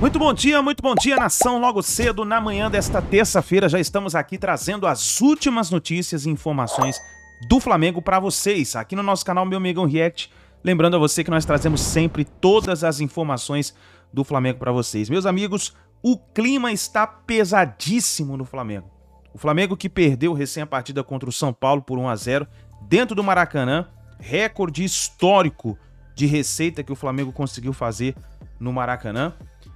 Muito bom dia, nação. Logo cedo, na manhã desta terça-feira, já estamos aqui trazendo as últimas notícias e informações do Flamengo para vocês, aqui no nosso canal Meu Mengão React. Lembrando a você que nós trazemos sempre todas as informações do Flamengo para vocês. Meus amigos, o clima está pesadíssimo no Flamengo. O Flamengo que perdeu recém a partida contra o São Paulo por 1-0 dentro do Maracanã, recorde histórico de receita que o Flamengo conseguiu fazer no Maracanã.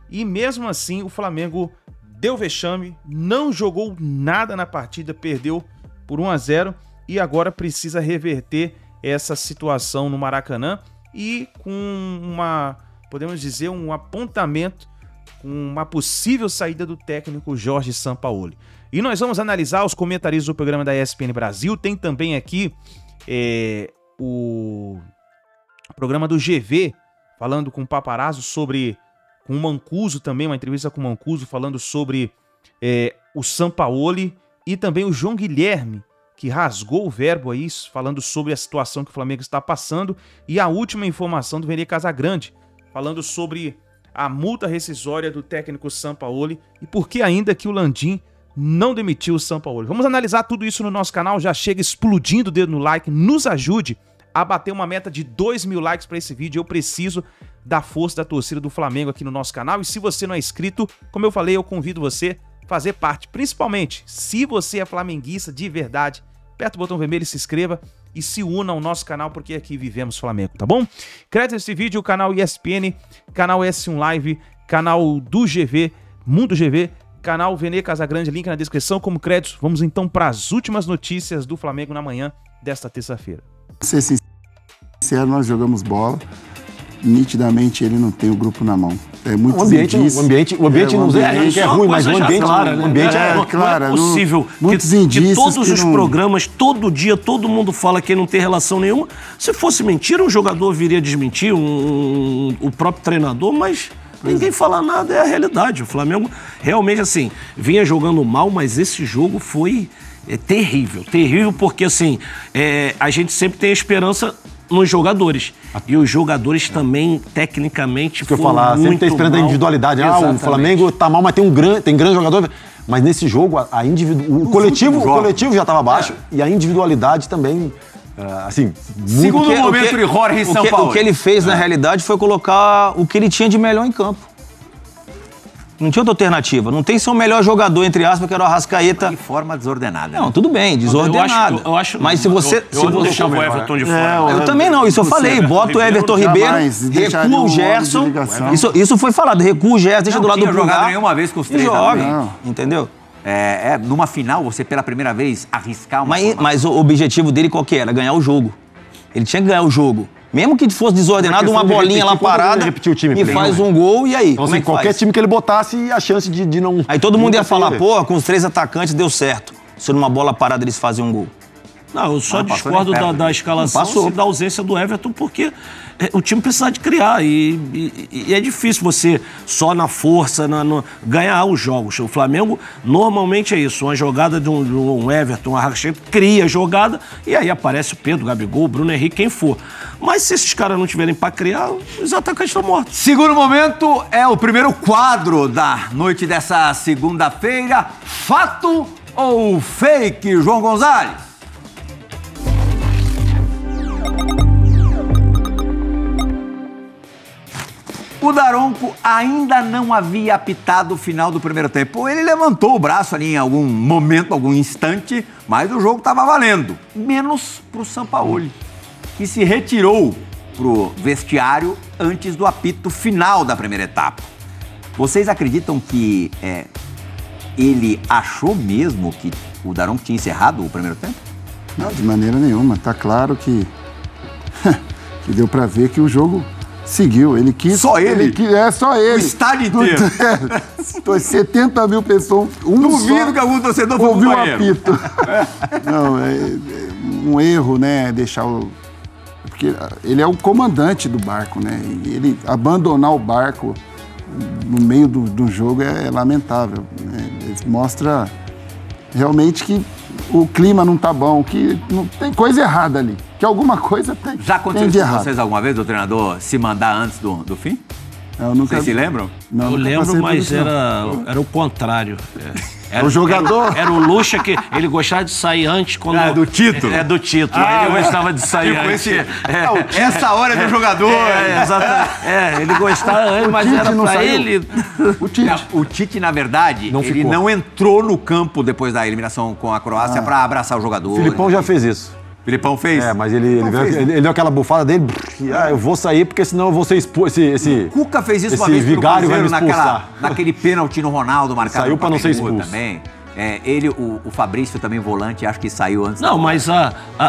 E mesmo assim o Flamengo deu vexame, não jogou nada na partida, perdeu por 1-0 e agora precisa reverter essa situação no Maracanã e com podemos dizer, um apontamento, com uma possível saída do técnico Jorge Sampaoli. E nós vamos analisar os comentaristas do programa da ESPN Brasil, tem também aqui o programa do GV, falando com o Paparazzo sobre... com o Mancuso também, uma entrevista com o Mancuso falando sobre o Sampaoli, e também o João Guilherme, que rasgou o verbo aí, falando sobre a situação que o Flamengo está passando, e a última informação do Vene Casagrande, falando sobre a multa rescisória do técnico Sampaoli e por que ainda que o Landim não demitiu o Sampaoli. Vamos analisar tudo isso no nosso canal, já chega explodindo o dedo no like, nos ajude a bater uma meta de 2.000 likes para esse vídeo. Eu preciso da força da torcida do Flamengo aqui no nosso canal. E se você não é inscrito, como eu falei, eu convido você a fazer parte. Principalmente, se você é flamenguista de verdade, aperta o botão vermelho e se inscreva. E se una ao nosso canal, porque aqui vivemos Flamengo, tá bom? Crédito nesse vídeo, o canal ESPN, canal S1 Live, canal do GV, Mundo GV, canal Vene Casagrande, link na descrição como créditos. Vamos então para as últimas notícias do Flamengo na manhã desta terça-feira. Ser sincero, nós jogamos bola, nitidamente ele não tem o grupo na mão. O ambiente não é que é ruim, mas o ambiente, clara, o ambiente claro, não é possível que todos os programas, todo dia, todo mundo fala que não tem relação nenhuma. Se fosse mentira, um jogador viria desmentir, o próprio treinador, mas ninguém fala nada, é a realidade. O Flamengo realmente, assim, vinha jogando mal, mas esse jogo foi terrível porque, assim, a gente sempre tem esperança nos jogadores. E os jogadores também, tecnicamente, foram muito mal. Sempre tem esperança da individualidade. O Flamengo tá mal, mas tem grande jogador. Mas nesse jogo, o coletivo já estava baixo e a individualidade também, assim... Segundo momento de Jorge Sampaoli. O que ele fez, na realidade, foi colocar o que ele tinha de melhor em campo. Não tinha outra alternativa. Não tem seu melhor jogador, entre aspas, que era o Arrascaeta. De forma desordenada. Não, tudo bem, desordenada. Eu acho, mas se você... Eu não deixava o Everton de fora. Eu também não, isso eu falei. Bota o Everton Ribeiro, recua o Gerson. Isso foi falado, recua o Gerson, deixa do lado do Bruno. Não tinha jogado nenhuma vez com os três. Joga, entendeu? Numa final, você pela primeira vez arriscar uma... Mas o objetivo dele qual que era? Ganhar o jogo. Ele tinha que ganhar o jogo. Mesmo que fosse desordenado, uma bolinha lá parada e faz um gol, e aí? Então, assim, qualquer time que ele botasse, a chance de não... Aí todo mundo ia falar, pô, com os 3 atacantes deu certo. Se numa bola parada eles fazem um gol. Não, eu só discordo da escalação e da ausência do Everton, porque o time precisa de criar e é difícil você só na força ganhar os jogos. O Flamengo normalmente é isso, uma jogada de um Everton, um Arrascaeta, cria a jogada e aí aparece o Pedro, o Gabigol, o Bruno Henrique, quem for. Mas se esses caras não tiverem para criar, os atacantes estão mortos. Segundo momento é o primeiro quadro da noite dessa segunda-feira. Fato ou fake, João Gonzalez? O Daronco ainda não havia apitado o final do primeiro tempo. Ele levantou o braço ali em algum momento, algum instante, mas o jogo estava valendo. Menos para o Sampaoli, que se retirou para o vestiário antes do apito final da primeira etapa. Vocês acreditam que ele achou mesmo que o Daronco tinha encerrado o primeiro tempo? Não, de maneira nenhuma. Tá claro que deu para ver que o jogo... seguiu, ele quis... Só ele? Só ele. O estádio inteiro. 70 mil pessoas, duvido que algum torcedor foi ouviu um apito. Não, é um erro, né, deixar o... Porque ele é o comandante do barco, né, e ele abandonar o barco no meio do jogo é lamentável, né? Mostra realmente que o clima não tá bom, que não, tem coisa errada ali. Que alguma coisa tem. Já aconteceu isso com vocês alguma vez, o treinador se mandar antes do fim? Vocês se lembram? Não, eu nunca passei lembro, por mas isso, não. era o contrário. O jogador? Era o Lucha que ele gostava de sair antes quando... do título. Do título. Ele gostava de sair antes. Essa hora é do jogador. Exatamente. Ele gostava antes, mas Tite era não pra saiu. ele... O Tite, na verdade, Não ele ficou. não entrou no campo depois da eliminação com a Croácia pra abraçar o jogador. O Filipão já fez isso. Filipão fez? Mas ele deu aquela bufada dele. Eu vou sair porque senão eu vou ser expulso. O Cuca fez isso uma esse vez pro vigário vai me Cruzeiro expulsar. naquele pênalti no Ronaldo marcado. Saiu no pra não ser Pacaembu expulso. também. O Fabrício também volante, acho que saiu antes. Não, mas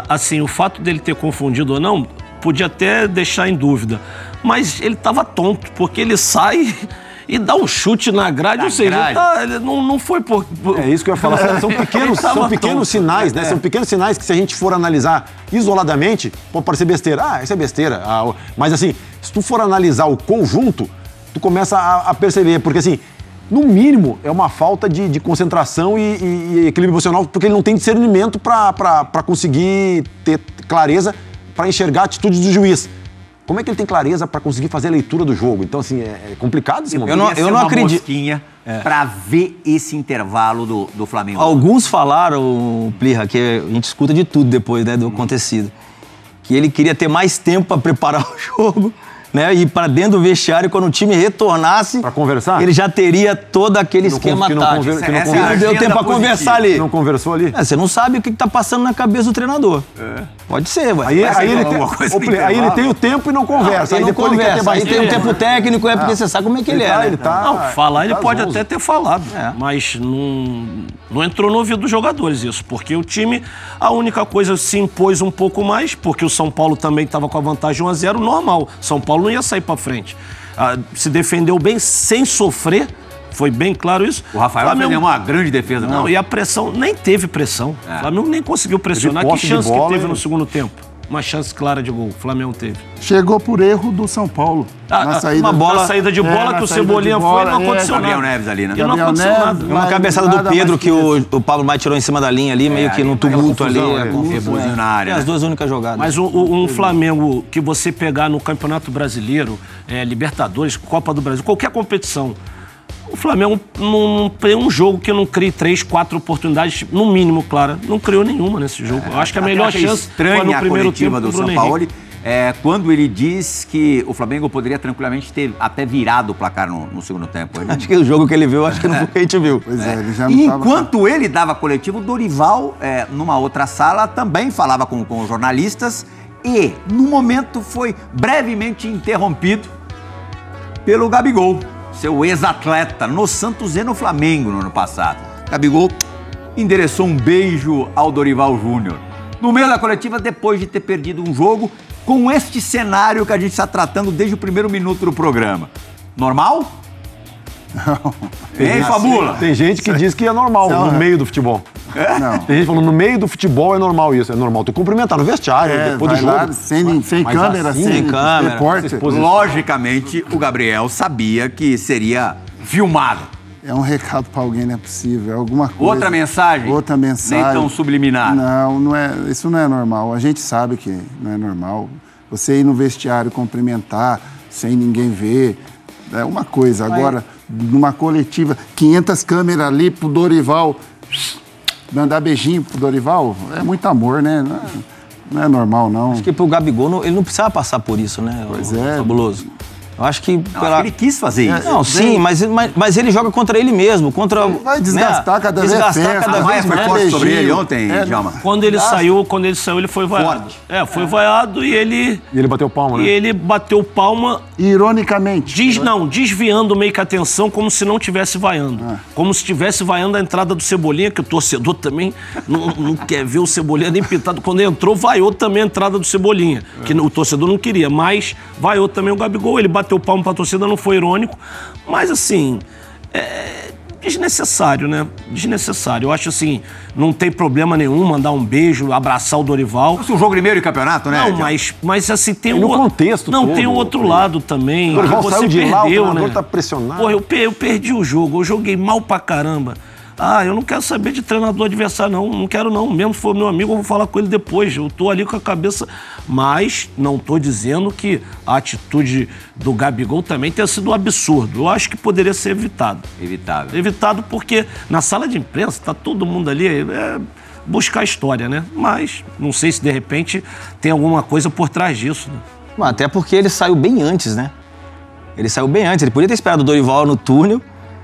assim, o fato dele ter confundido ou não, podia até deixar em dúvida. Mas ele tava tonto, porque ele sai e dá um chute na grade, ou seja, ele não foi por... É isso que eu ia falar. São pequenos sinais, né? São pequenos sinais que, se a gente for analisar isoladamente, pode parecer besteira. Isso é besteira. Mas assim, se tu for analisar o conjunto, tu começa a perceber, porque assim, no mínimo, é uma falta de concentração e equilíbrio emocional, porque ele não tem discernimento para conseguir ter clareza para enxergar a atitude do juiz. Como é que ele tem clareza para conseguir fazer a leitura do jogo? Então, assim, é complicado esse momento. Eu não acredito. Pra ver esse intervalo do Flamengo. Alguns falaram, Plirra, que a gente escuta de tudo depois, né, do acontecido, que ele queria ter mais tempo para preparar o jogo, né, ir para dentro do vestiário, quando o time retornasse, Pra conversar? ele já teria todo aquele esquema tático. Não deu tempo para conversar ali. Não conversou ali? Você não sabe o que tá passando na cabeça do treinador. Pode ser, ué. Aí ele tem o tempo e não conversa. Aí Aí depois conversa. ele quer ter mais Aí tem um tempo técnico, porque você sabe como é que ele é. Ele tá, Não, falar ele tá pode zonzo. até ter falado, mas não entrou no ouvido dos jogadores isso, porque o time, a única coisa, se impôs um pouco mais, porque o São Paulo também estava com a vantagem 1-0, normal. São Paulo não ia sair para frente. Se defendeu bem, sem sofrer, foi bem claro isso. O Rafael fez uma grande defesa. Não, e a pressão, nem teve pressão. O Flamengo nem conseguiu pressionar. Que chance que teve no segundo tempo? Uma chance clara de gol, o Flamengo teve. Chegou por erro do São Paulo. Na saída, Uma saída de bola que o Cebolinha foi e não aconteceu nada. Gabriel Neves ali, né? E não aconteceu nada. Uma cabeçada do Pedro que o Pablo Maia tirou em cima da linha ali, meio que no tumulto ali. Confusão na área. As duas únicas jogadas. Mas um Flamengo que você pegar no Campeonato Brasileiro, Libertadores, Copa do Brasil, qualquer competição, o Flamengo não tem um jogo que não crie 3, 4 oportunidades, no mínimo, claro. Não criou nenhuma nesse jogo. Eu acho que a melhor chance foi no primeiro tempo do São Paulo. Quando ele diz que o Flamengo poderia tranquilamente ter até virado o placar no segundo tempo. Acho que o jogo que ele viu, acho que não foi o que a gente viu. Pois ele já não E tava... enquanto ele dava coletivo, o Dorival, numa outra sala, também falava com os jornalistas e, no momento, foi brevemente interrompido pelo Gabigol, seu ex-atleta, no Santos e no Flamengo no ano passado. Gabigol endereçou um beijo ao Dorival Júnior. No meio da coletiva, depois de ter perdido um jogo, com este cenário que a gente está tratando desde o primeiro minuto do programa. Normal? Não. Hein, Fabula? Tem gente que diz que é normal no meio do futebol. Não. Tem gente falando, no meio do futebol é normal isso. É normal tu cumprimentar no vestiário, depois do vai jogo. lá, sem Mas câmera, assim, sem câmera, repórter. Logicamente, o Gabriel sabia que seria filmado. É um recado pra alguém, não é possível. É alguma coisa. Outra mensagem? Outra mensagem. Nem tão subliminar. Não é, isso não é normal. A gente sabe que não é normal. Você ir no vestiário cumprimentar sem ninguém ver, é uma coisa. Agora, numa coletiva, 500 câmeras ali pro Dorival, mandar beijinho pro Dorival, é muito amor, né? Não é normal, não. Acho que pro Gabigol, ele não precisava passar por isso, né? Pois é. Fabuloso. Eu acho que... Acho que ele quis fazer isso. Não, sim, mas ele joga contra ele mesmo, contra... Vai desgastar cada vez desgastar mais. cada A Maia vez foi mais. forte sobre ele ontem, Djalma. Quando ele saiu, ele foi vaiado. Foi vaiado e ele... E ele bateu palma, né? E ele bateu palma, Ironicamente. desviando meio que a atenção, como se não estivesse vaiando. Como se estivesse vaiando a entrada do Cebolinha, que o torcedor também não quer ver o Cebolinha nem pintado. Quando entrou, vaiou também a entrada do Cebolinha, que o torcedor não queria, mas vaiou também o Gabigol. Ele bateu palma pra torcida, não foi irônico, mas assim, desnecessário, né? Desnecessário. Eu acho assim, não tem problema nenhum mandar um beijo, abraçar o Dorival. Fosse um jogo de meio de campeonato, né? Não, mas assim, tem no contexto não, todo, tem o outro lado também. O Dorival Você saiu de lá, o perdeu, treinador né? tá pressionado. Pô, eu perdi o jogo, eu joguei mal pra caramba. eu não quero saber de treinador adversário, não quero não. Mesmo se for meu amigo, eu vou falar com ele depois. Eu tô ali com a cabeça... Mas não tô dizendo que a atitude do Gabigol também tenha sido um absurdo. Eu acho que poderia ser evitado. Evitado porque na sala de imprensa tá todo mundo ali... buscar a história, né? Mas não sei se de repente tem alguma coisa por trás disso, né? Até porque ele saiu bem antes, né? Ele saiu bem antes. Ele podia ter esperado o Dorival no túnel.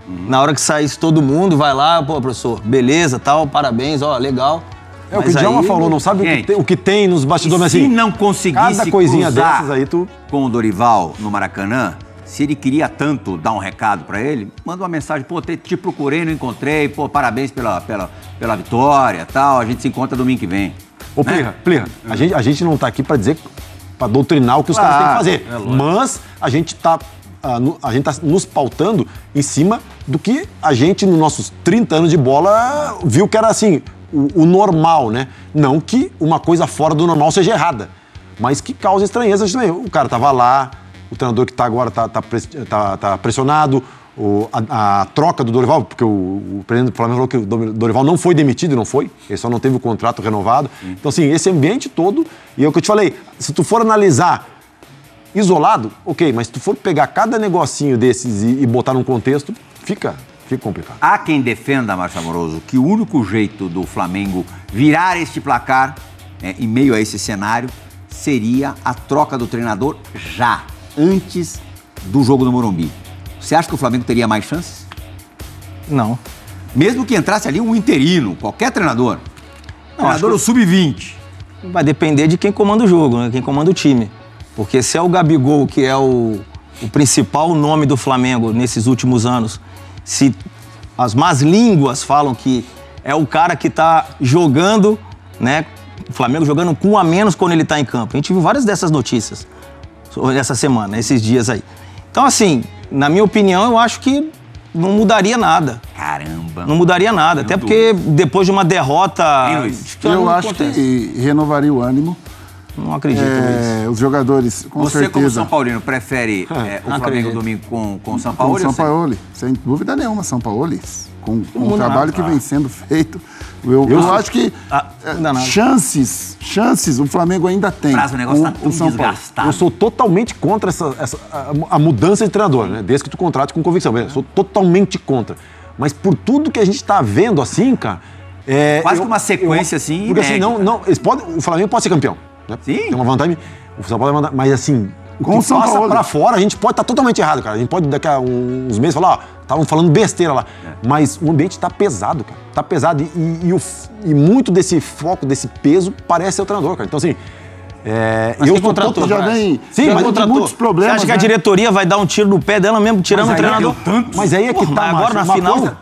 Na hora que saísse todo mundo, vai lá, pô, professor, beleza, tal, parabéns, ó, legal. É o que o Djalma falou, não sabe o que tem nos bastidores, mas assim... Se não conseguisse cada coisinha cruzar dessas aí, com o Dorival no Maracanã, se ele queria tanto dar um recado pra ele, manda uma mensagem, pô, te procurei, não encontrei, pô, parabéns pela vitória, tal, a gente se encontra domingo que vem. Ô, Plirra, a gente não tá aqui pra dizer, pra doutrinar o que os caras têm que fazer, mas a gente tá nos pautando em cima do que a gente, nos nossos 30 anos de bola, viu que era assim, o normal, né? Não que uma coisa fora do normal seja errada, mas que causa estranheza também. O cara tava lá, o treinador que tá agora tá pressionado, a troca do Dorival, porque o presidente do Flamengo falou que o Dorival não foi demitido, não foi, ele só não teve o contrato renovado. Então, assim, esse ambiente todo, e é o que eu te falei, se tu for analisar isolado, ok, mas se tu for pegar cada negocinho desses e botar num contexto, fica complicado. Há quem defenda, Márcio Amoroso, que o único jeito do Flamengo virar este placar, em meio a esse cenário, seria a troca do treinador já, antes do jogo do Morumbi. Você acha que o Flamengo teria mais chances? Não. Mesmo que entrasse ali um interino, qualquer treinador. Treinador ou sub-20. Vai depender de quem comanda o jogo, né? Quem comanda o time. Porque se é o Gabigol, que é o principal nome do Flamengo nesses últimos anos, se as más línguas falam que é o cara que tá jogando, né? O Flamengo jogando com um a menos quando ele tá em campo. A gente viu várias dessas notícias essa semana, esses dias aí. Então, assim, na minha opinião, eu acho que não mudaria nada. Caramba. Não mudaria nada. Até porque depois de uma derrota... Eu acho que renovaria o ânimo. Não acredito nisso. Os jogadores, com Você, certeza... como São Paulino, prefere o Flamengo domingo com o São Paulo? Com o São Paulo, sem dúvida nenhuma, São Paulo. Com o trabalho que vem sendo feito. Eu acho que chances o Flamengo ainda tem. O negócio tá tão desgastado. Eu sou totalmente contra a mudança de treinador, né? Desde que tu contrate com convicção. Eu sou totalmente contra. Mas por tudo que a gente tá vendo assim, cara... Quase que uma sequência assim... Porque assim, o Flamengo pode ser campeão. Né? Sim. Tem uma vantagem. O São Paulo vai mandar, mas assim, com o que passa pra fora, a gente pode estar totalmente errado, cara. A gente pode daqui a uns meses falar, estavam falando besteira lá. Mas o ambiente tá pesado, cara. Tá pesado e muito desse foco, desse peso, parece ser o treinador, cara. Então assim, eu contratou. Já vem muitos problemas. Você acha que a diretoria vai dar um tiro no pé dela mesmo, tirando o treinador? Mas aí é que tá, agora na final... Coisa,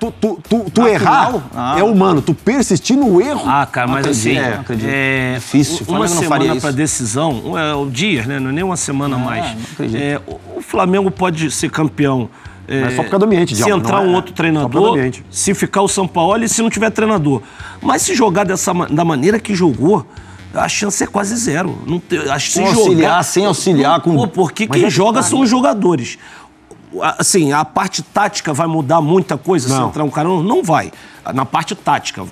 tu errar é humano, tu persistir no erro... Cara, mas assim... Não acredito. É difícil. Uma semana para decisão, o dia, né? Não é nem uma semana mais. Não acredito. O Flamengo pode ser campeão... Mas só por causa do ambiente, se entrar um outro treinador, se ficar o São Paulo e se não tiver treinador. Mas se jogar da maneira que jogou... A chance é quase zero. Sem auxiliar. Porque quem joga são os jogadores. Assim, a parte tática vai mudar muita coisa se entrar um cara? Não vai. Na parte tática.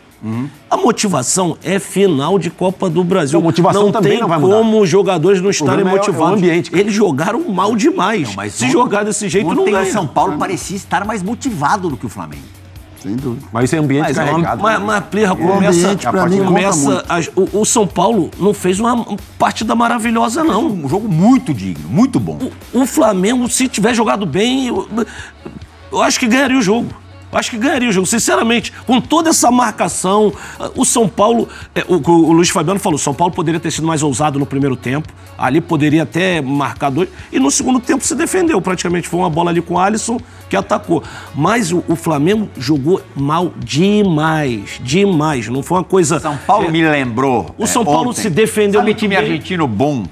A motivação é final de Copa do Brasil. A motivação também não vai mudar. Não tem como os jogadores não estarem motivados. É o ambiente, eles jogaram mal demais. Se jogar desse jeito, não ganha. O São Paulo parecia estar mais motivado do que o Flamengo. Sem dúvida. Mas esse ambiente carregado. Mas Plirra, o São Paulo não fez uma partida maravilhosa, não. Um jogo muito digno, muito bom. O Flamengo, se tiver jogado bem, eu acho que ganharia o jogo. Sinceramente, com toda essa marcação, o São Paulo, o Luiz Fabiano falou, o São Paulo poderia ter sido mais ousado no primeiro tempo, ali poderia até marcar 2, e no segundo tempo se defendeu, praticamente foi uma bola ali com o Alisson que atacou. Mas o Flamengo jogou mal demais, não foi uma coisa... São Paulo me lembrou o São Paulo ontem. Se defendeu. Sabe time argentino bom?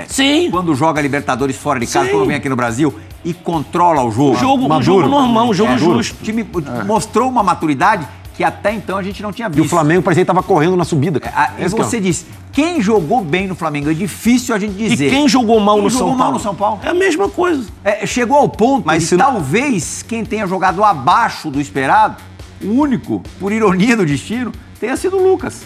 Sim. Quando joga Libertadores fora de casa, quando vem aqui no Brasil e controla o jogo. Um jogo normal, um jogo justo. O time mostrou uma maturidade que até então a gente não tinha visto. E o Flamengo parecia que estava correndo na subida, cara. E você disse, quem jogou bem no Flamengo, é difícil a gente dizer. E quem jogou mal no São Paulo? É a mesma coisa. Chegou ao ponto de talvez quem tenha jogado abaixo do esperado o único, por ironia do destino, tenha sido o Lucas.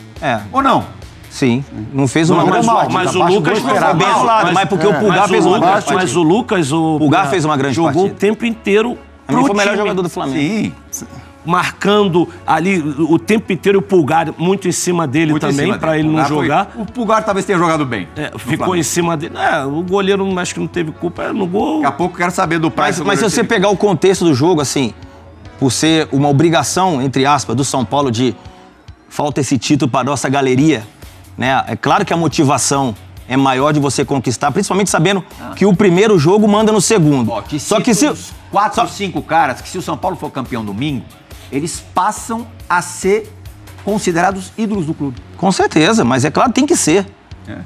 Ou não? Sim, não fez uma grande partida. Mas o Lucas foi bem anulado, mas porque o Pulgar fez uma grande partida. Mas o Lucas, Pulgar fez uma grande jogou partida. o tempo inteiro. Pra mim foi o melhor jogador do Flamengo. Sim. Marcando ali o tempo inteiro o Pulgar muito em cima dele muito também, pra ele não jogar. O Pulgar talvez tenha jogado bem. Ficou em cima dele. O goleiro acho que não teve culpa no gol. Daqui a pouco eu quero saber do Price. Mas se você pegar o contexto do jogo, assim, por ser uma obrigação, entre aspas, do São Paulo de falta esse título para nossa galeria, né? É claro que a motivação é maior de você conquistar, principalmente sabendo que o primeiro jogo manda no segundo. Só que se 4 ou 5 caras, que se o São Paulo for campeão domingo, eles passam a ser considerados ídolos do clube. Com certeza, mas é claro, tem que ser.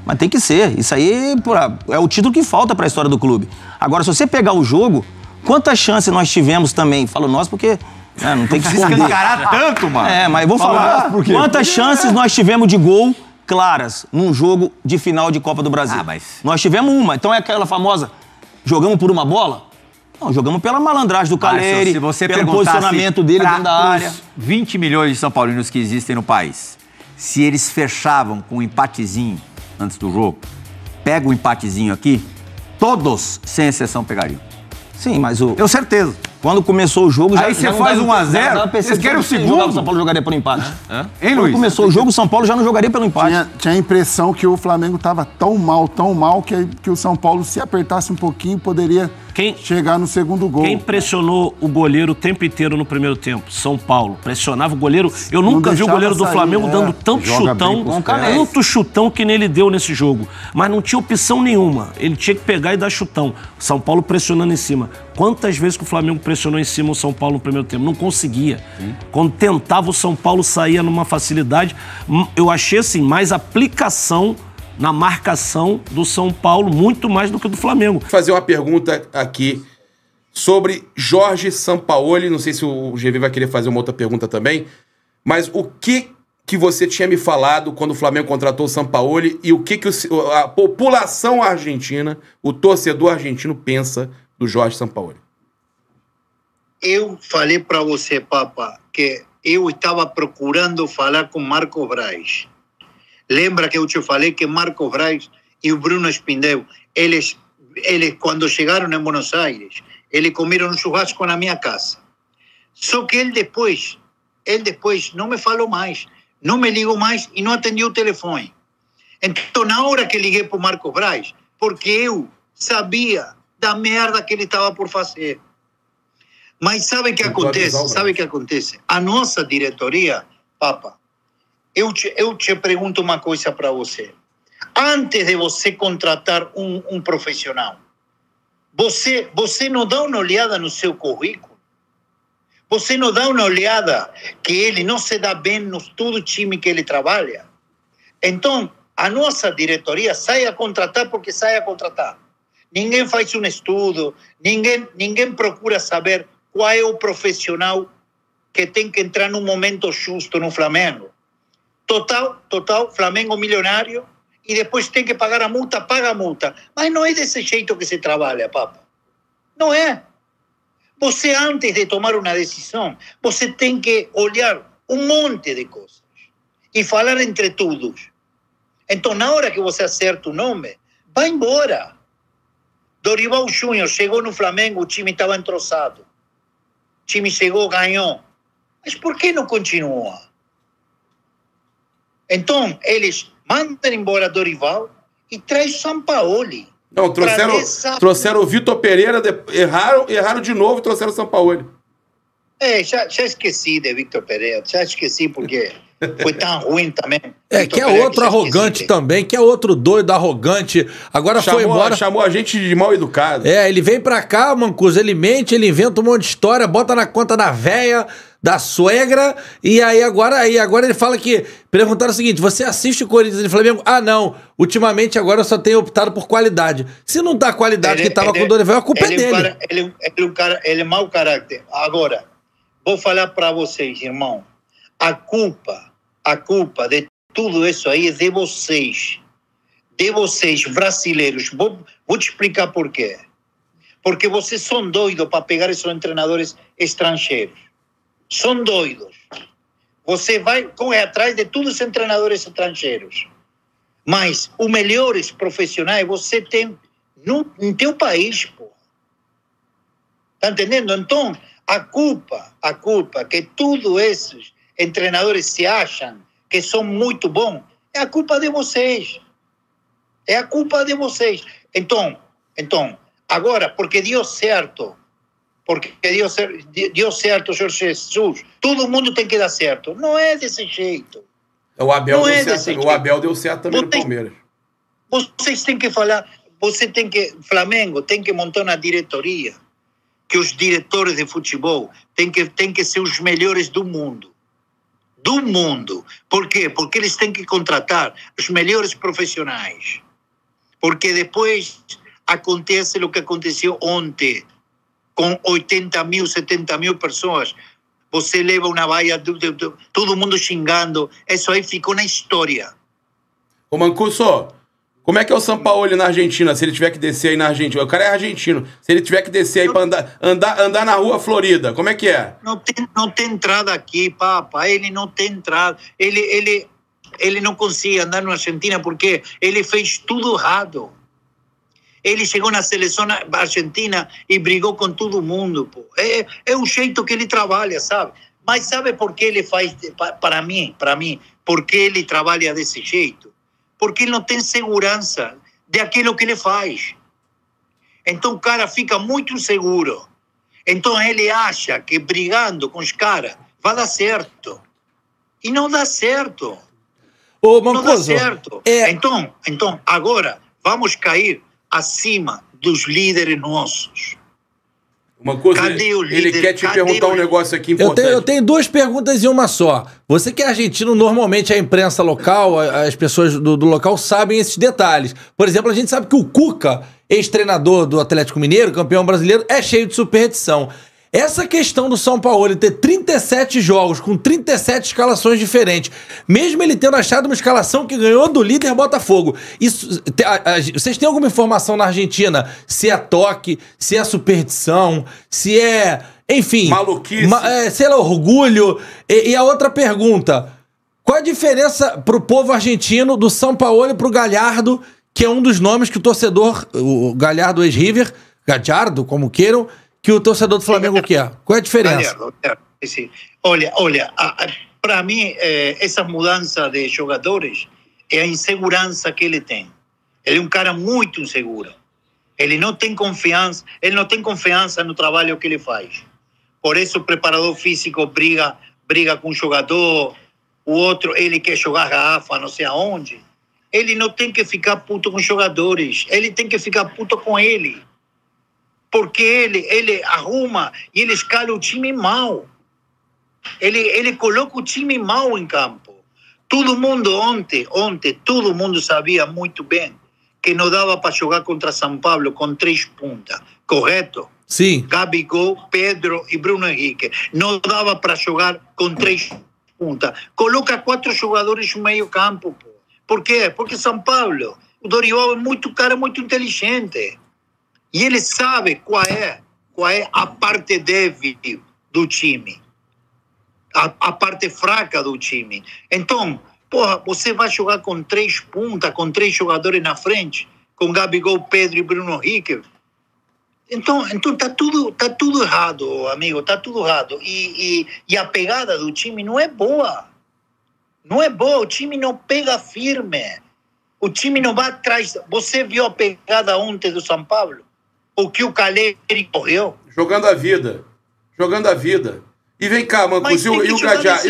Mas tem que ser. Isso aí é o título que falta para a história do clube. Agora, se você pegar o jogo, quantas chances nós tivemos também? Falo nós porque não tem que esconder. Escancarar tanto, mano. Mas vou falar. Quantas chances nós tivemos de gol claras num jogo de final de Copa do Brasil? Nós tivemos uma. Então é aquela famosa, jogamos por uma bola? Não, jogamos pela malandragem do Caleri, pelo posicionamento dele dentro da área. 20 milhões de São Paulinos que existem no país, se eles fechavam com um empatezinho antes do jogo, pega o empatezinho aqui, todos, sem exceção, pegariam. Sim, mas o... Tenho certeza. Quando começou o jogo... Aí você faz 1-0, vocês querem o segundo? O São Paulo jogaria pelo empate. Hein, Luiz? Quando começou o jogo, o São Paulo já não jogaria pelo empate. Tinha a impressão que o Flamengo estava tão mal, que o São Paulo, se apertasse um pouquinho, poderia chegar no segundo gol. Quem pressionou o goleiro o tempo inteiro no primeiro tempo? São Paulo. Pressionava o goleiro. Eu nunca vi o goleiro do Flamengo dando tanto chutão que nem ele deu nesse jogo. Mas não tinha opção nenhuma. Ele tinha que pegar e dar chutão. São Paulo pressionando em cima. Quantas vezes que o Flamengo pressionou em cima o São Paulo no primeiro tempo? Não conseguia. Quando tentava, o São Paulo saía numa facilidade. Eu achei, assim, mais aplicação na marcação do São Paulo, muito mais do que do Flamengo. Vou fazer uma pergunta aqui sobre Jorge Sampaoli. Não sei se o GV vai querer fazer uma outra pergunta também, mas o que você tinha me falado quando o Flamengo contratou o Sampaoli e o que a população argentina, o torcedor argentino pensa do Jorge Sampaoli? Eu falei para você, Papa, que eu estava procurando falar com Marcos Braz. Lembra que eu te falei que Marcos Braz e o Bruno Spindel, eles quando chegaram em Buenos Aires, eles comeram um churrasco na minha casa. Só que ele depois não me falou mais, não me ligou mais e não atendeu o telefone. Então, na hora que liguei para o Marcos Braz, porque eu sabia da merda que ele estava por fazer. Mas sabe o que acontece? Sabe o que acontece? A nossa diretoria, Papa, eu te pergunto uma coisa para você. Antes de você contratar um profissional, você não dá uma olhada no seu currículo? Você não dá uma olhada que ele não se dá bem no todo time que ele trabalha? Então, a nossa diretoria sai a contratar porque sai a contratar. Ninguém faz um estudo, ninguém procura saber qual é o profissional que tem que entrar no momento justo no Flamengo. Total, Flamengo milionário, e depois tem que pagar a multa, paga a multa. Mas não é desse jeito que se trabalha, Papa. Não é. Você, antes de tomar uma decisão, você tem que olhar um monte de coisas e falar entre todos. Então, na hora que você acerta o nome, vai embora. Dorival Júnior chegou no Flamengo, o time estava entrosado. O time chegou, ganhou. Mas por que não continua? Então, eles mandam embora Dorival e traz Sampaoli. Não, trouxeram o Vitor Pereira, erraram de novo e trouxeram o Sampaoli. Já esqueci de Vitor Pereira, já esqueci porque foi tão ruim também. Que é outro arrogante também, que é outro doido arrogante. Agora foi embora. Chamou a gente de mal educado. Ele vem pra cá, Mancuso, ele mente, ele inventa um monte de história, bota na conta da véia, da suegra, e aí agora ele fala que... Perguntaram o seguinte, você assiste o Corinthians e Flamengo? Ah, não. Ultimamente agora eu só tenho optado por qualidade. Se não dá qualidade que tava com o Dorival, a culpa é dele. Ele é mau caráter. Agora, vou falar para vocês, irmão. A culpa de tudo isso aí é de vocês. De vocês, brasileiros. Vou te explicar por quê. Porque vocês são doidos para pegar esses treinadores estrangeiros. são doidos. Você vai correr atrás de todos os treinadores estrangeiros. Mas os melhores profissionais você tem no teu país, pô. Tá entendendo? Então, a culpa que todos esses treinadores se acham que são muito bons, é a culpa de vocês. É a culpa de vocês. Então, agora, porque deu certo, Jorge Jesus, todo mundo tem que dar certo. Não é desse jeito. O Abel deu certo também no Palmeiras. Vocês têm que falar, Flamengo tem que montar uma diretoria, que os diretores de futebol têm que ser os melhores do mundo. Do mundo. Por quê? Porque eles têm que contratar os melhores profissionais. Porque depois acontece o que aconteceu ontem, com 80 mil, 70 mil pessoas. Você leva uma vaia, todo mundo xingando. Isso aí ficou na história. Ô Mancuso, como é que é o Sampaoli na Argentina, se ele tiver que descer aí na Argentina? O cara é argentino. Se ele tiver que descer aí pra andar na rua Florida, como é que é? Não tem entrada aqui, papa. Ele não tem entrada. Ele não consegue andar na Argentina porque ele fez tudo errado. Ele chegou na seleção argentina e brigou com todo mundo. Pô. É o jeito que ele trabalha, sabe? Mas sabe por que ele faz, para mim, por que ele trabalha desse jeito? Porque ele não tem segurança daquilo que ele faz. Então o cara fica muito inseguro. Então ele acha que brigando com os caras vai dar certo. E não dá certo. Ô, Mancuso, não dá certo. Então, agora, vamos cair acima dos líderes nossos. Mancuso, ele quer te perguntar um negócio aqui importante. Eu tenho duas perguntas em uma só. Você que é argentino, normalmente a imprensa local, as pessoas do local sabem esses detalhes. Por exemplo, a gente sabe que o Cuca, ex-treinador do Atlético Mineiro, campeão brasileiro, é cheio de superstição. Essa questão do São Paulo ter 37 jogos com 37 escalações diferentes, mesmo ele tendo achado uma escalação que ganhou do líder Botafogo, isso, vocês têm alguma informação na Argentina? Se é toque, se é superstição, se é, enfim... Maluquice. Sei lá, orgulho. E a outra pergunta, qual a diferença pro povo argentino do São Paulo e pro Galhardo, que é um dos nomes que o torcedor, o Galhardo ex-River, Gallardo, como queiram, que o torcedor do Flamengo quer? Qual é a diferença? Olha, para mim, essa mudança de jogadores é a insegurança que ele tem. Ele é um cara muito inseguro. Ele não tem confiança no trabalho que ele faz. Por isso o preparador físico briga com o jogador, o outro, ele quer jogar garrafa, não sei aonde. Ele não tem que ficar puto com os jogadores, ele tem que ficar puto com ele. Porque ele arruma e ele escala o time mal. Ele coloca o time mal em campo. Todo mundo ontem, todo mundo sabia muito bem que não dava para jogar contra São Paulo com 3 pontas, correto? Sim. Gabigol, Pedro e Bruno Henrique. Não dava para jogar com 3 pontas. Coloca 4 jogadores no meio campo. Pô. Por quê? Porque São Paulo, o Dorival é muito inteligente. E ele sabe qual é a parte débil do time, a parte fraca do time. Então, você vai jogar com 3 pontas, com 3 jogadores na frente, com Gabigol, Pedro e Bruno Henrique. Então tá tudo errado, amigo, tá tudo errado. E a pegada do time não é boa. Não é boa, o time não pega firme. O time não vai atrás. Você viu a pegada ontem do São Paulo? O que o Caleri correu? Jogando a vida. E vem cá, Mancuso, e o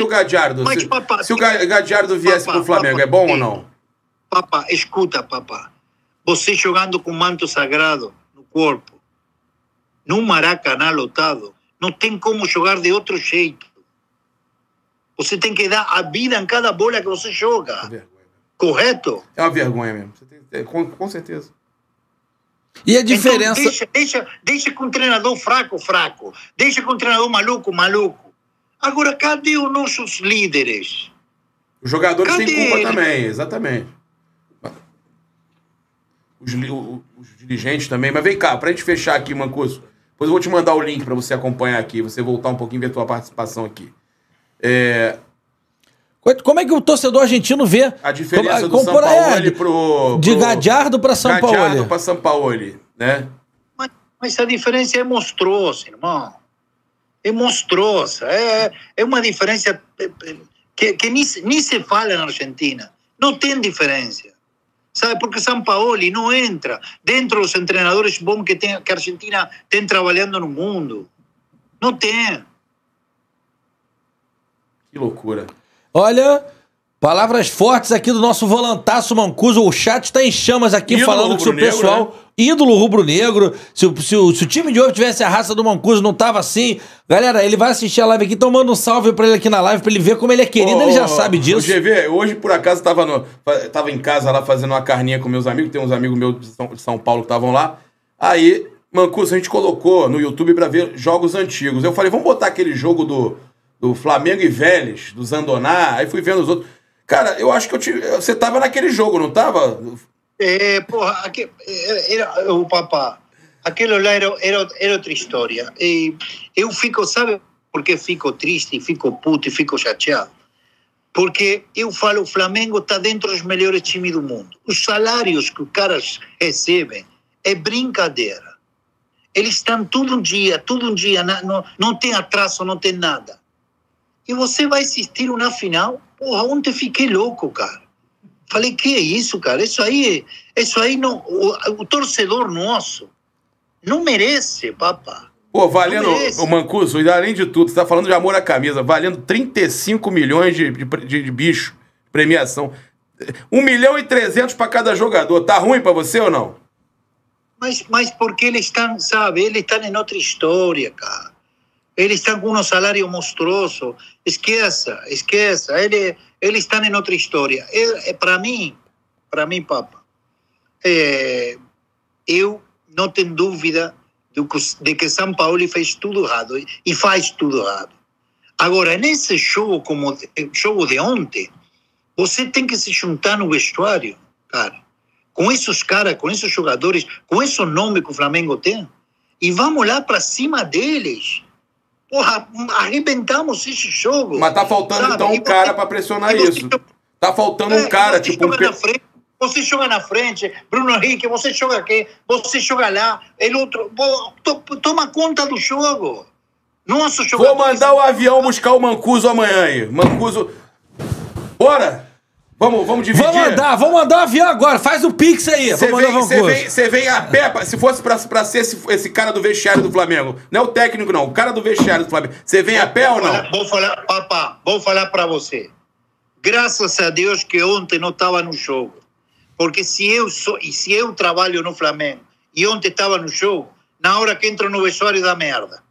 Gallardo? Se o Gallardo viesse pro Flamengo, é bom ou não? Papá, escuta, papá. Você jogando com manto sagrado no corpo, num Maracanã lotado, não tem como jogar de outro jeito. Você tem que dar a vida em cada bola que você joga. É vergonha. Correto? É uma vergonha mesmo. Com certeza. E a diferença... Então, deixa com um treinador fraco. Deixa com um treinador maluco. Agora, cadê os nossos líderes? Os jogadores têm culpa também, exatamente. Os dirigentes também. Mas vem cá, pra gente fechar aqui, Mancuso, Depois eu vou te mandar o link para você acompanhar aqui, você voltar um pouquinho e ver a tua participação aqui. Como é que o torcedor argentino vê a diferença do Sampaoli de Gadiardo para Sampaoli? Gadiardo para Sampaoli, né? Mas a diferença é monstruosa, irmão. É monstruosa. É uma diferença que nem se fala na Argentina. Não tem diferença. Sabe, porque Sampaoli não entra dentro dos treinadores bons que a Argentina tem trabalhando no mundo. Não tem. Que loucura. Olha, palavras fortes aqui do nosso volantaço Mancuso. O chat está em chamas aqui, ídolo falando que se o pessoal... Né? Ídolo rubro-negro. Se o time de hoje tivesse a raça do Mancuso, não tava assim. Galera, ele vai assistir a live aqui, então manda um salve pra ele aqui na live, pra ele ver como ele é querido, ele já sabe disso. GV, hoje por acaso tava em casa lá fazendo uma carninha com meus amigos, tem uns amigos meus de São Paulo que estavam lá. Aí, Mancuso, a gente colocou no YouTube pra ver jogos antigos. Eu falei, vamos botar aquele jogo do Flamengo e Vélez, do Zandoná. Aí fui vendo os outros. Cara, eu acho que você tava naquele jogo, não tava? Porra, o papá, aquilo lá era outra história. Eu fico, sabe por que fico triste, fico puto e fico chateado? Porque eu falo, o Flamengo está dentro dos melhores times do mundo. Os salários que os caras recebem é brincadeira. Eles estão todo um dia, não tem atraso, não tem nada. E você vai assistir uma final? Porra, ontem fiquei louco, cara. Falei, que é isso, cara? Isso aí não, o torcedor nosso não merece, papá. Pô, valendo, o Mancuso, além de tudo, você tá falando de amor à camisa, valendo 35 milhões de bicho, premiação. 1.300.000 para cada jogador. Tá ruim para você ou não? Mas porque eles estão, sabe, eles estão em outra história, cara. Eles estão com um salário monstruoso. Esqueça. Eles estão em outra história. Para mim, Papa, eu não tenho dúvida de que São Paulo fez tudo errado e faz tudo errado. Agora, nesse jogo, como o jogo de ontem, você tem que se juntar no vestuário, cara, com esses caras, com esses jogadores, com esse nome que o Flamengo tem, e vamos lá para cima deles. Porra, arrebentamos esse jogo. Mas tá faltando, sabe? Então um cara pra pressionar isso. Tá faltando um cara, tipo... Você joga na frente, Bruno Henrique, você joga aqui, você joga lá, ele outro... Toma conta do jogo. Nossa, vou mandar o avião buscar o Mancuso amanhã aí. Mancuso... Bora! Vamos dividir. Vamos mandar o avião agora. Faz o Pix aí. Você vem a pé, se fosse pra ser esse cara do vestiário do Flamengo. Não é o técnico, não. O cara do vestiário do Flamengo. Você vem a pé ou não? Vou falar pra você. Graças a Deus que ontem não estava no jogo. Porque se eu trabalho no Flamengo e ontem estava no jogo, na hora que entro no vestuário dá merda.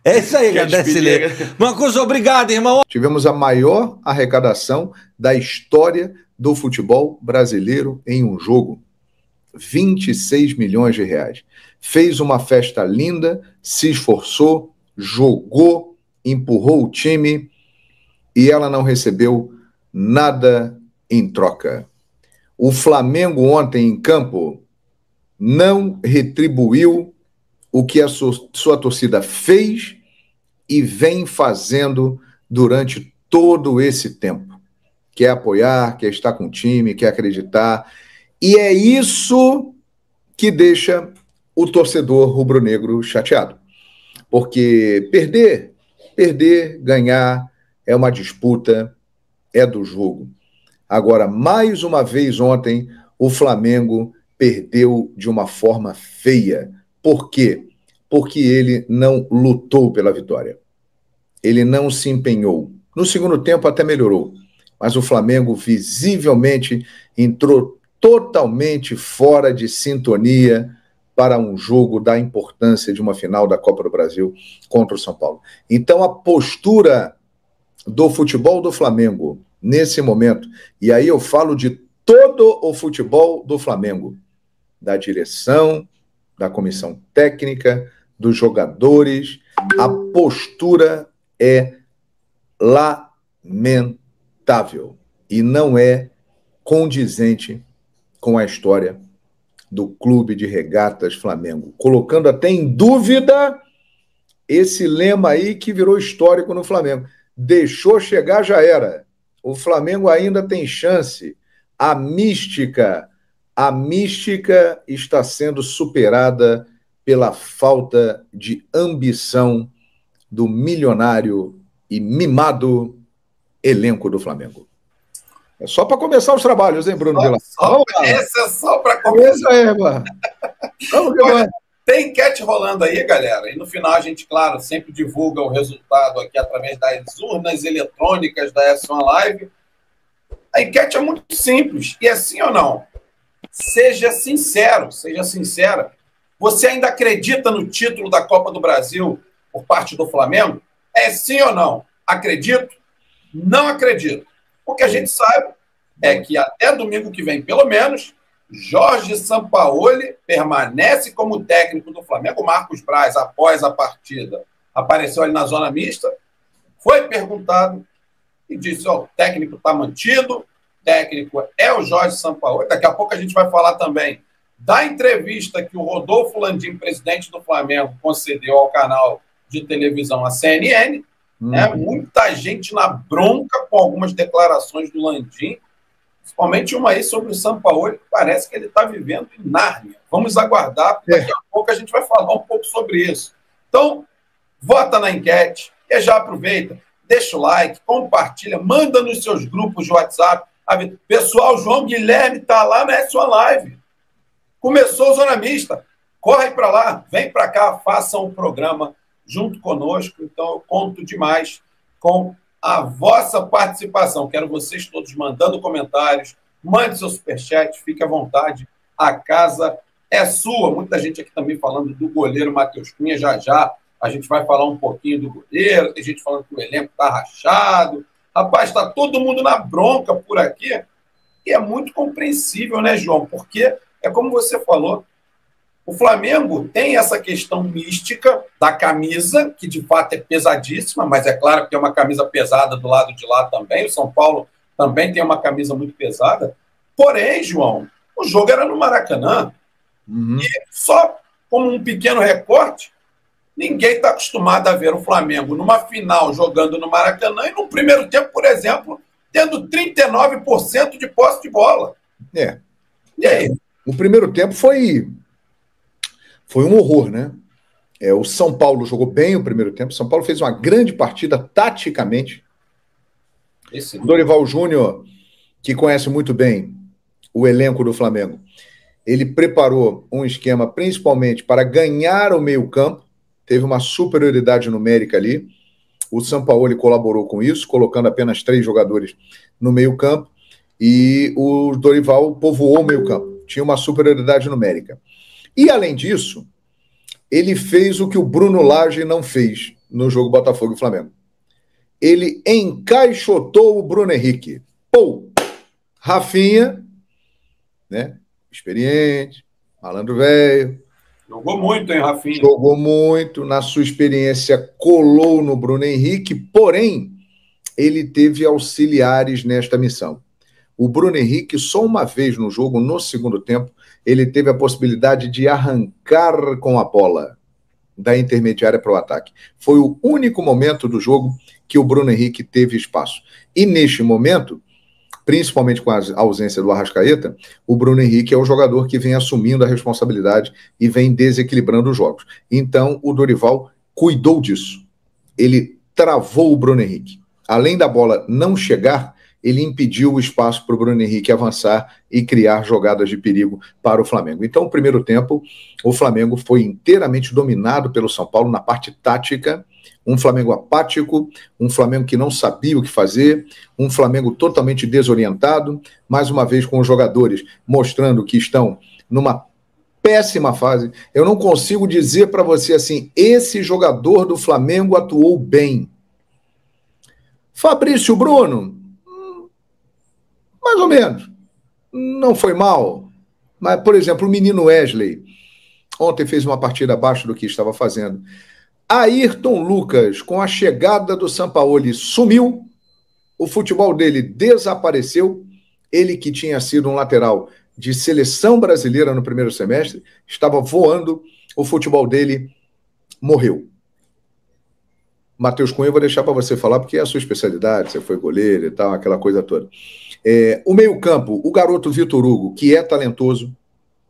É isso aí, Gadecile. Mancuso, obrigado, irmão. Tivemos a maior arrecadação da história do futebol brasileiro em um jogo. 26 milhões de reais. Fez uma festa linda, se esforçou, jogou, empurrou o time e ela não recebeu nada em troca. O Flamengo ontem em campo não retribuiu o que a sua torcida fez e vem fazendo durante todo esse tempo. Quer apoiar, quer estar com o time, quer acreditar. E é isso que deixa o torcedor rubro-negro chateado. Porque perder, ganhar é uma disputa, é do jogo. Agora, mais uma vez ontem, o Flamengo perdeu de uma forma feia. Por quê? Porque ele não lutou pela vitória. Ele não se empenhou. No segundo tempo até melhorou, mas o Flamengo visivelmente entrou totalmente fora de sintonia para um jogo da importância de uma final da Copa do Brasil contra o São Paulo. Então a postura do futebol do Flamengo nesse momento, e aí eu falo de todo o futebol do Flamengo, da direção, da comissão técnica, dos jogadores, a postura é lamentável e não é condizente com a história do Clube de Regatas Flamengo, colocando até em dúvida esse lema aí que virou histórico no Flamengo. Deixou chegar, já era. O Flamengo ainda tem chance. A mística está sendo superada pela falta de ambição do milionário e mimado elenco do Flamengo. É só para começar os trabalhos, hein, Bruno Vilar? Essa é só para começar. Vamos lá. Tem enquete rolando aí, galera. E no final a gente, claro, sempre divulga o resultado aqui através das urnas eletrônicas da S1 Live. A enquete é muito simples. E é sim ou não? Seja sincero, seja sincera. Você ainda acredita no título da Copa do Brasil por parte do Flamengo? É sim ou não? Acredito? Não acredito. O que a gente sabe é que até domingo que vem, pelo menos, Jorge Sampaoli permanece como técnico do Flamengo. O Marcos Braz, após a partida, apareceu ali na zona mista, foi perguntado e disse, ó, o técnico está mantido, o técnico é o Jorge Sampaoli. Daqui a pouco a gente vai falar também da entrevista que o Rodolfo Landim, presidente do Flamengo, concedeu ao canal de televisão, a CNN. Né? Muita gente na bronca com algumas declarações do Landim, principalmente uma aí sobre o Sampaoli, que parece que ele está vivendo em Nárnia. Vamos aguardar, porque daqui a pouco a gente vai falar um pouco sobre isso. Então, vota na enquete, e já aproveita, deixa o like, compartilha, manda nos seus grupos de WhatsApp. Pessoal, João Guilherme está lá na S1 Live. Começou o Zona Mista. Corre para lá, vem para cá, façam um programa junto conosco. Então, eu conto demais com a vossa participação. Quero vocês todos mandando comentários, mande seu superchat, fique à vontade. A casa é sua. Muita gente aqui também falando do goleiro Matheus Cunha. Já a gente vai falar um pouquinho do goleiro. Tem gente falando que o elenco está rachado. Rapaz, está todo mundo na bronca por aqui. E é muito compreensível, né, João? Porque é como você falou, o Flamengo tem essa questão mística da camisa, que de fato é pesadíssima, mas é claro que tem uma camisa pesada do lado de lá também. O São Paulo também tem uma camisa muito pesada. Porém, João, o jogo era no Maracanã. E só como um pequeno recorte, ninguém está acostumado a ver o Flamengo numa final jogando no Maracanã e no primeiro tempo, por exemplo, tendo 39% de posse de bola. E aí? O primeiro tempo foi um horror, né? O São Paulo jogou bem o primeiro tempo. O São Paulo fez uma grande partida taticamente. O Dorival Júnior, que conhece muito bem o elenco do Flamengo, ele preparou um esquema principalmente para ganhar o meio-campo. Teve uma superioridade numérica ali. O Sampaoli colaborou com isso, colocando apenas 3 jogadores no meio-campo. E o Dorival povoou o meio-campo. Tinha uma superioridade numérica. E, além disso, ele fez o que o Bruno Lage não fez no jogo Botafogo e Flamengo. Ele encaixotou o Bruno Henrique. Rafinha, né? Experiente, malandro velho. Jogou muito, hein, Rafinha? Jogou muito. Na sua experiência, colou no Bruno Henrique. Porém, ele teve auxiliares nesta missão. O Bruno Henrique, só uma vez no jogo, no segundo tempo, ele teve a possibilidade de arrancar com a bola da intermediária para o ataque. Foi o único momento do jogo que o Bruno Henrique teve espaço. E neste momento, principalmente com a ausência do Arrascaeta, o Bruno Henrique é o jogador que vem assumindo a responsabilidade e vem desequilibrando os jogos. Então, o Dorival cuidou disso. Ele travou o Bruno Henrique. Além da bola não chegar, ele impediu o espaço para o Bruno Henrique avançar e criar jogadas de perigo para o Flamengo. Então, no primeiro tempo, o Flamengo foi inteiramente dominado pelo São Paulo na parte tática, um Flamengo apático, um Flamengo que não sabia o que fazer, um Flamengo totalmente desorientado, mais uma vez com os jogadores mostrando que estão numa péssima fase. Eu não consigo dizer para você assim, esse jogador do Flamengo atuou bem. Fabrício Bruno, mais ou menos. Não foi mal. Mas, por exemplo, o menino Wesley, ontem fez uma partida abaixo do que estava fazendo. Ayrton Lucas, com a chegada do Sampaoli, sumiu. O futebol dele desapareceu. Ele que tinha sido um lateral de seleção brasileira no primeiro semestre, estava voando, o futebol dele morreu. Matheus Cunha, eu vou deixar para você falar, porque é a sua especialidade, você foi goleiro e tal, aquela coisa toda. O meio-campo, o garoto Vitor Hugo, que é talentoso,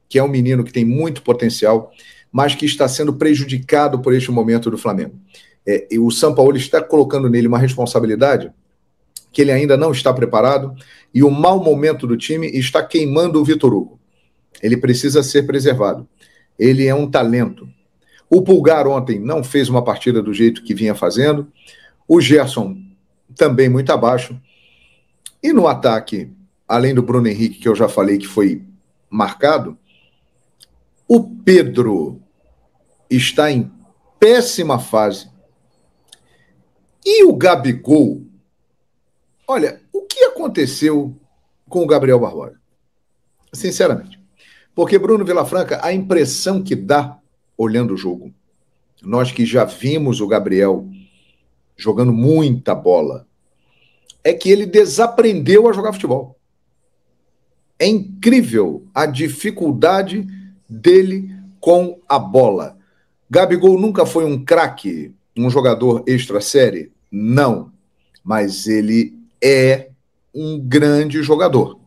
que é um menino que tem muito potencial, mas que está sendo prejudicado por este momento do Flamengo. E o Sampaoli está colocando nele uma responsabilidade que ele ainda não está preparado, e o mau momento do time está queimando o Vitor Hugo. Ele precisa ser preservado. Ele é um talento. O Pulgar ontem não fez uma partida do jeito que vinha fazendo. O Gerson também muito abaixo. E no ataque, além do Bruno Henrique, que eu já falei que foi marcado, o Pedro está em péssima fase. E o Gabigol, olha, o que aconteceu com o Gabriel Barbosa? Sinceramente. Porque, Bruno Vilafranca, a impressão que dá, olhando o jogo, nós que já vimos o Gabriel jogando muita bola, é que ele desaprendeu a jogar futebol. É incrível a dificuldade dele com a bola. Gabigol nunca foi um craque, um jogador extra-série? Não. Mas ele é um grande jogador.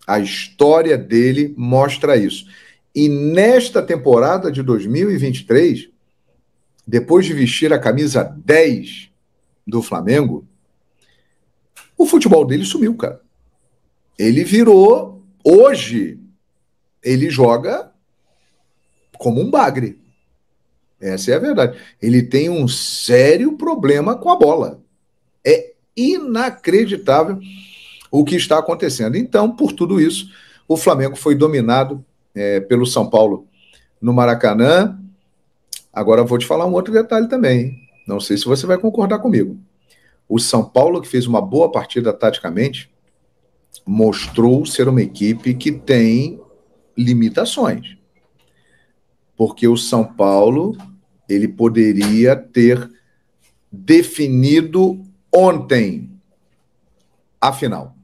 A história dele mostra isso. E nesta temporada de 2023, depois de vestir a camisa 10 do Flamengo, o futebol dele sumiu, cara. Ele virou... Hoje, ele joga como um bagre. Essa é a verdade. Ele tem um sério problema com a bola. É inacreditável o que está acontecendo. Então, por tudo isso, o Flamengo foi dominado pelo São Paulo no Maracanã. Agora eu vou te falar um outro detalhe também, hein? Não sei se você vai concordar comigo. O São Paulo, que fez uma boa partida taticamente, mostrou ser uma equipe que tem limitações. Porque o São Paulo, ele poderia ter definido ontem a final.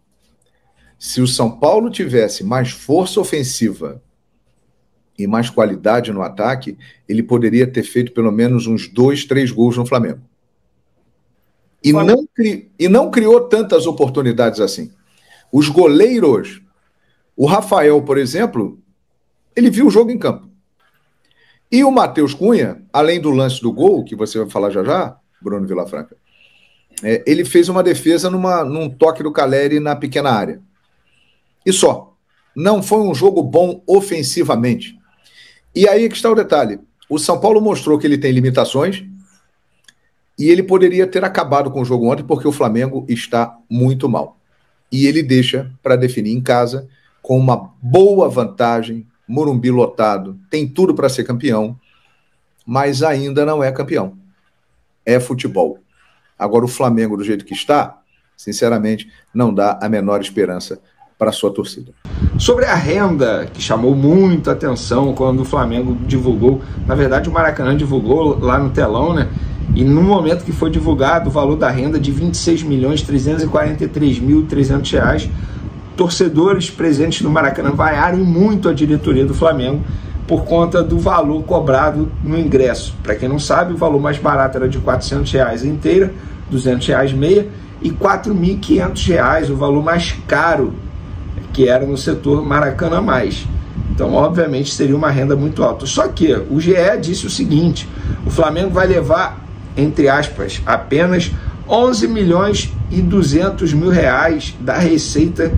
Se o São Paulo tivesse mais força ofensiva e mais qualidade no ataque, ele poderia ter feito pelo menos uns 2, 3 gols no Flamengo. E não criou tantas oportunidades assim. Os goleiros, o Rafael, por exemplo, ele viu o jogo em campo. E o Matheus Cunha, além do lance do gol, que você vai falar já já, Bruno Vilafranca, ele fez uma defesa num toque do Caleri na pequena área. E só. Não foi um jogo bom ofensivamente. E aí que está o detalhe. O São Paulo mostrou que ele tem limitações e ele poderia ter acabado com o jogo ontem porque o Flamengo está muito mal. E ele deixa para definir em casa com uma boa vantagem, Morumbi lotado, tem tudo para ser campeão, mas ainda não é campeão. É futebol. Agora o Flamengo, do jeito que está, sinceramente, não dá a menor esperança para a sua torcida. Sobre a renda, que chamou muita atenção quando o Flamengo divulgou, na verdade o Maracanã divulgou lá no telão, né? E no momento que foi divulgado o valor da renda de R$ 26.343.300, torcedores presentes no Maracanã vaiaram muito a diretoria do Flamengo por conta do valor cobrado no ingresso. Para quem não sabe, o valor mais barato era de R$ 400 inteira, R$ 200 meia, e R$ 4.500 o valor mais caro, que era no setor Maracanã Mais. Então, obviamente, seria uma renda muito alta. Só que o GE disse o seguinte: o Flamengo vai levar, entre aspas, apenas R$ 11.200.000 da receita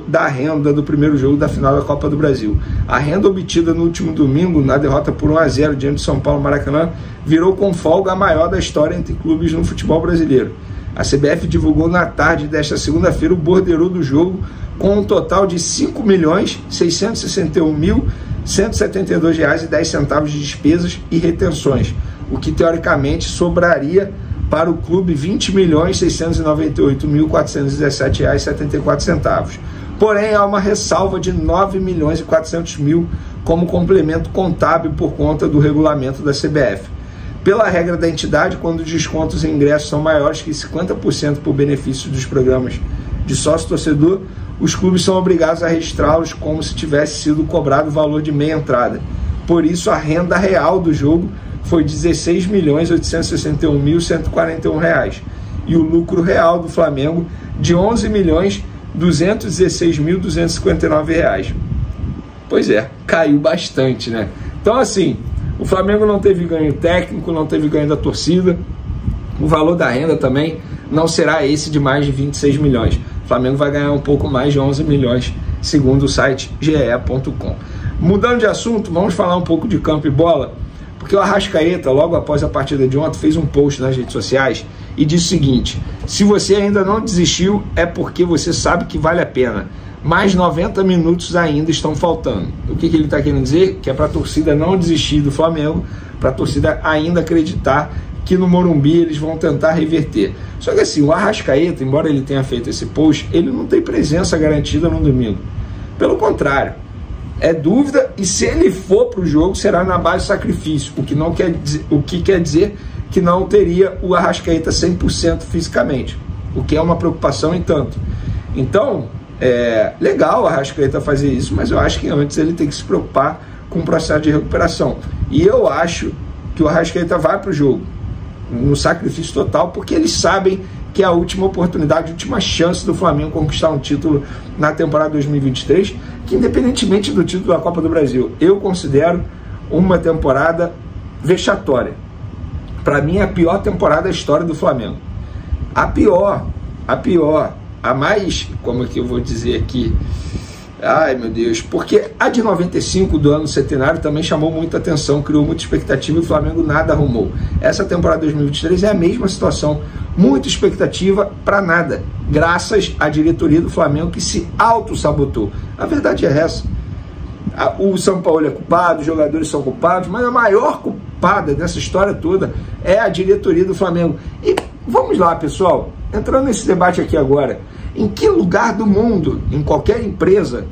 da renda do primeiro jogo da final da Copa do Brasil. A renda obtida no último domingo, na derrota por 1-0 diante de São Paulo Maracanã, virou com folga a maior da história entre clubes no futebol brasileiro. A CBF divulgou na tarde desta segunda-feira o borderô do jogo com um total de R$ 5.661.172,10 de despesas e retenções, o que teoricamente sobraria para o clube R$ 20.698.417,74. Porém, há uma ressalva de R$ 9.400.000 como complemento contábil por conta do regulamento da CBF. Pela regra da entidade, quando descontos em ingressos são maiores que 50% por benefício dos programas de sócio-torcedor, os clubes são obrigados a registrá-los como se tivesse sido cobrado o valor de meia entrada. Por isso, a renda real do jogo foi R$ 16.861.141 e o lucro real do Flamengo de R$ 11.216.259. Pois é, caiu bastante, né? Então, assim, o Flamengo não teve ganho técnico, não teve ganho da torcida. O valor da renda também não será esse de mais de 26 milhões. O Flamengo vai ganhar um pouco mais de 11 milhões, segundo o site ge.com. Mudando de assunto, vamos falar um pouco de campo e bola, porque o Arrascaeta, logo após a partida de ontem, fez um post nas redes sociais e disse o seguinte: se você ainda não desistiu, é porque você sabe que vale a pena. Mais 90 minutos ainda estão faltando. O que ele está querendo dizer? Que é para a torcida não desistir do Flamengo, para a torcida ainda acreditar que no Morumbi eles vão tentar reverter. Só que assim, o Arrascaeta, embora ele tenha feito esse post, ele não tem presença garantida no domingo. Pelo contrário, é dúvida, e se ele for para o jogo, será na base de sacrifício, o que quer dizer que não teria o Arrascaeta 100% fisicamente, o que é uma preocupação em tanto. Então, é legal o Arrascaeta fazer isso, mas eu acho que antes ele tem que se preocupar com o processo de recuperação. E eu acho que o Arrascaeta vai para o jogo, no sacrifício total, porque eles sabem que é a última oportunidade, a última chance do Flamengo conquistar um título na temporada 2023, que independentemente do título da Copa do Brasil, eu considero uma temporada vexatória. Para mim, é a pior temporada da história do Flamengo. A pior, a mais, como é que eu vou dizer aqui, ai meu Deus, porque a de 95 do ano centenário também chamou muita atenção, criou muita expectativa e o Flamengo nada arrumou. Essa temporada 2023 é a mesma situação, muita expectativa para nada, graças à diretoria do Flamengo que se auto-sabotou. A verdade é essa. O São Paulo é culpado, os jogadores são culpados, mas a maior culpada dessa história toda é a diretoria do Flamengo. E vamos lá, pessoal, entrando nesse debate aqui agora, em que lugar do mundo, em qualquer empresa,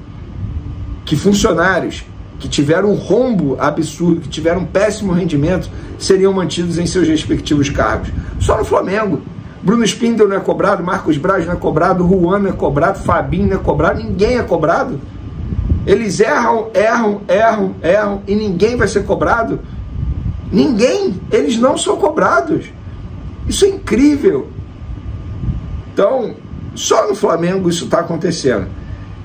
que funcionários que tiveram um rombo absurdo, que tiveram um péssimo rendimento, seriam mantidos em seus respectivos cargos? Só no Flamengo. Bruno Spindel não é cobrado, Marcos Braz não é cobrado, Juan não é cobrado, Fabinho não é cobrado, ninguém é cobrado. Eles erram e ninguém vai ser cobrado. Ninguém. Eles não são cobrados. Isso é incrível. Então, só no Flamengo isso está acontecendo.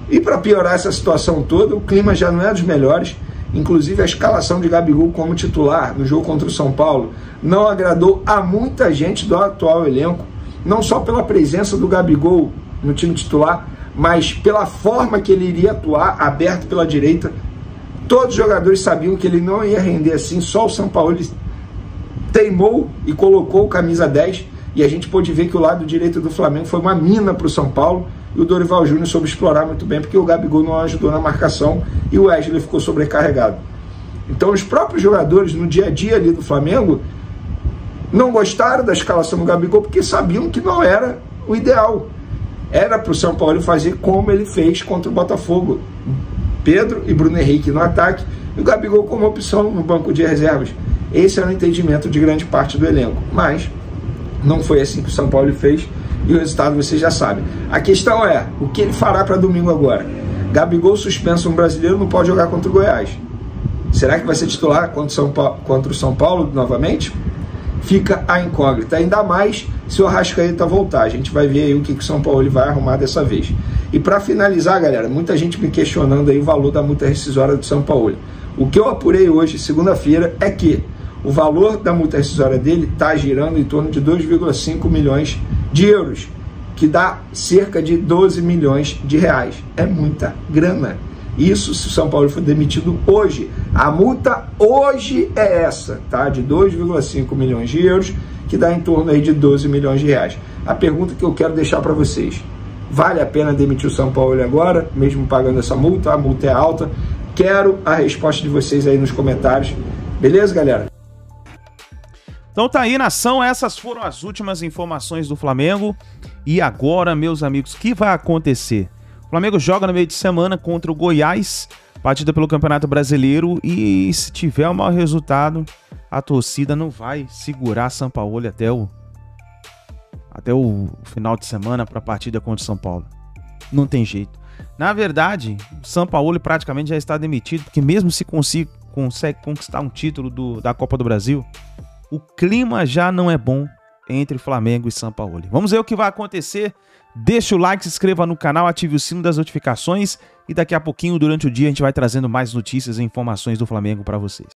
E para piorar essa situação toda, o clima já não é dos melhores. Inclusive a escalação de Gabigol como titular no jogo contra o São Paulo não agradou a muita gente do atual elenco. Não só pela presença do Gabigol no time titular, mas pela forma que ele iria atuar, aberto pela direita. Todos os jogadores sabiam que ele não ia render assim, só o São Paulo teimou e colocou o camisa 10, e a gente pôde ver que o lado direito do Flamengo foi uma mina para o São Paulo, e o Dorival Júnior soube explorar muito bem, porque o Gabigol não ajudou na marcação e o Wesley ficou sobrecarregado. Então os próprios jogadores no dia a dia ali do Flamengo não gostaram da escalação do Gabigol, porque sabiam que não era o ideal. Era para o São Paulo fazer como ele fez contra o Botafogo. Pedro e Bruno Henrique no ataque e o Gabigol como opção no banco de reservas. Esse era o entendimento de grande parte do elenco. Mas não foi assim que o São Paulo fez e o resultado vocês já sabem. A questão é, o que ele fará para domingo agora? Gabigol suspenso no Brasileiro, não pode jogar contra o Goiás. Será que vai ser titular contra o São Paulo novamente? Fica a incógnita, ainda mais se o Arrascaeta voltar. A gente vai ver aí o que o São Paulo vai arrumar dessa vez. E para finalizar, galera, muita gente me questionando aí o valor da multa rescisória do São Paulo. O que eu apurei hoje, segunda-feira, é que o valor da multa rescisória dele está girando em torno de 2,5 milhões de euros, que dá cerca de 12 milhões de reais. É muita grana. Isso se o São Paulo for demitido hoje. A multa hoje é essa, tá? De 2,5 milhões de euros, que dá em torno aí de 12 milhões de reais. A pergunta que eu quero deixar para vocês: vale a pena demitir o São Paulo agora, mesmo pagando essa multa? A multa é alta. Quero a resposta de vocês aí nos comentários. Beleza, galera? Então tá aí, nação, essas foram as últimas informações do Flamengo. E agora, meus amigos, o que vai acontecer? O Flamengo joga no meio de semana contra o Goiás, partida pelo Campeonato Brasileiro, e se tiver um mau resultado, a torcida não vai segurar Sampaoli até o final de semana para a partida contra o São Paulo. Não tem jeito. Na verdade, o Sampaoli praticamente já está demitido, porque mesmo se consegue conquistar um título da Copa do Brasil, o clima já não é bom entre Flamengo e Sampaoli. Vamos ver o que vai acontecer. Deixa o like, se inscreva no canal, ative o sino das notificações e daqui a pouquinho, durante o dia, a gente vai trazendo mais notícias e informações do Flamengo para vocês.